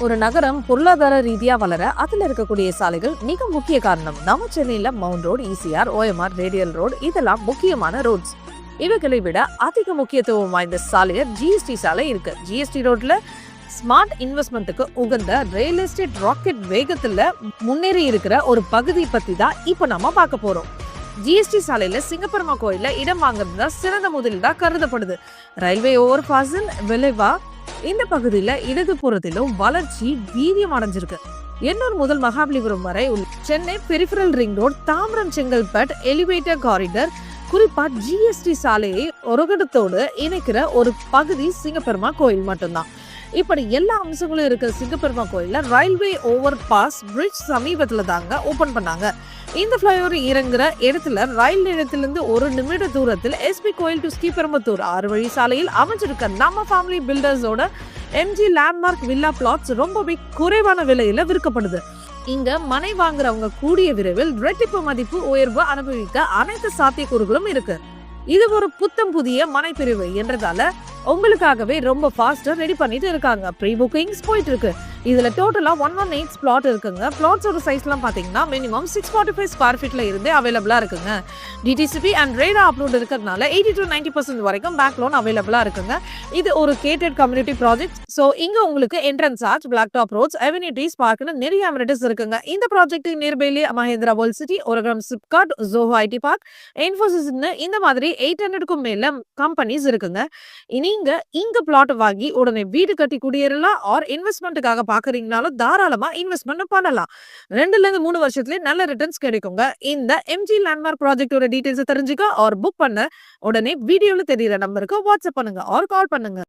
ஒரு நகரம் பொருளாதார ரீதியா வளர அதுல இருக்கக்கூடிய சாலைகள் மிக முக்கிய காரணம். நம்ம சென்னையில mount road, ECR, OMR, radial road இதெல்லாம் முக்கியமான ரோட்ஸ். இவைகளை விட அதிக முக்கியத்துவம் வாய்ந்த சாலைய ஜிஎஸ்டி சாலை இருக்கு. ஜிஎஸ்டி ரோட்ல ஸ்மார்ட் இன்வெஸ்ட்மெண்ட்டுக்கு உகந்த ரியல் எஸ்டேட் ராக்கெட் வேகத்துல முன்னேறி இருக்கிற ஒரு பகுதி பத்தி தான் இப்ப நம்ம பார்க்க போறோம். ஜிஎஸ்டி சாலையில சிங்கப்பெருமா கோயில இடம் வாங்குறது தான் சிறந்த முதலீடா கருதப்படுது. ரயில்வே ஓவர் பாஸின் விளைவா இந்த பகுதியில இடதுபுறத்திலும் வளர்ச்சி வீரியம் அடைஞ்சிருக்கு. எண்ணூர் முதல் மகாபலிபுரம் வரை உள்ள Chennai peripheral ring road, Tambaram Chengalpattu elevator corridor, குறிப்பா ஜிஎஸ்டி சாலையை ஒருகடத்தோடு இணைக்கிற ஒரு பகுதி சிங்கப்பெருமா கோயில் மட்டும்தான். இப்படி எல்லா அம்சங்களும் இருக்க சிங்கப்பெருமா கோயில்ல ரயில்வே ஓவர் பாஸ் பிரிட்ஜ் சமீபத்துல தாங்க ஓபன் பண்ணாங்க. இந்த ஃபிளைஓவர் இறங்குற இடத்துல ரயில் நிலையத்திலிருந்து 1 நிமிட தூரத்தில் எஸ்பி கோயில் டு ஸ்ரீபெரும்புத்தூர் 6 வழி சாலையில் அமைஞ்சிருக்க நம்ம ஃபேமிலி பில்டர்ஸோட எம்ஜி லேண்ட்மார்க் வில்லா பிளாட்ஸ் ரொம்பவே குறைவான விலையில விற்கப்படுது. இங்க மனை வாங்குறவங்க கூடிய விரைவில் இரட்டிப்பு மதிப்பு உயர்வு அனுபவிக்க அனைத்து சாத்தியக்கூறுகளும் இருக்கு. இது ஒரு புத்தம் புதிய மனை பிரிவு என்றதால உங்களுக்காகவே ரொம்ப ஃபாஸ்டா ரெடி பண்ணிட்டு இருக்காங்க. ப்ரீ புக்கிங்ஸ் போயிட்டு இருக்கு. இதுல டோட்டலா 118 பிளாட் இருக்குங்க. பிளாட்ஸோட சைஸ்லாம் பாத்தீங்கன்னா மினிமம் 645 ஸ்கொயர் ஃபீட்ல இருந்தே அவைலபிளா இருக்குங்க. டிடிசிபி அண்ட் ரேடா அப்லோட் இருக்கிறதுனால 80 to 90% வரைக்கும் பேங்க் லோன் அவைலபிளா இருக்குங்க. இது ஒரு கேட்டட் கம்யூனிட்டி ப்ராஜெக்ட். ஸோ இங்க உங்களுக்கு entrance arch, black top roads, avenues, பார்க்னு நிறைய அமெனிட்டிஸ் இருக்குங்க. இந்த ப்ராஜெக்ட் நியர்பைலே Mahindra world city, Oragadam SIPCOT, Zoho IT park, இன்ஃபோசிஸ்னு இந்த மாதிரி 800க்கும் மேல கம்பெனிஸ் இருக்குங்க. நீங்க இங்க பிளாட் வாங்கி உடனே வீடு கட்டி குடியேறலாம். ஆர் இன்வெஸ்ட்மெண்ட்டுக்காக பாக்குறீங்கனாலும் தாராளமா இன்வெஸ்ட்மெண்ட் பண்ணலாம். 2 to 3 வருஷத்துலயே நல்ல ரிட்டர்ன்ஸ் கிடைக்குங்க. இந்த எம்ஜி லேண்ட்மார்க் ப்ராஜெக்டோட டீடைல்ஸ் தெரிஞ்சுக்க ஆர் புக் பண்ண உடனே வீடியோல தெரியுற நம்பருக்கு வாட்ஸ்அப் பண்ணுங்க ஆர் கால் பண்ணுங்க.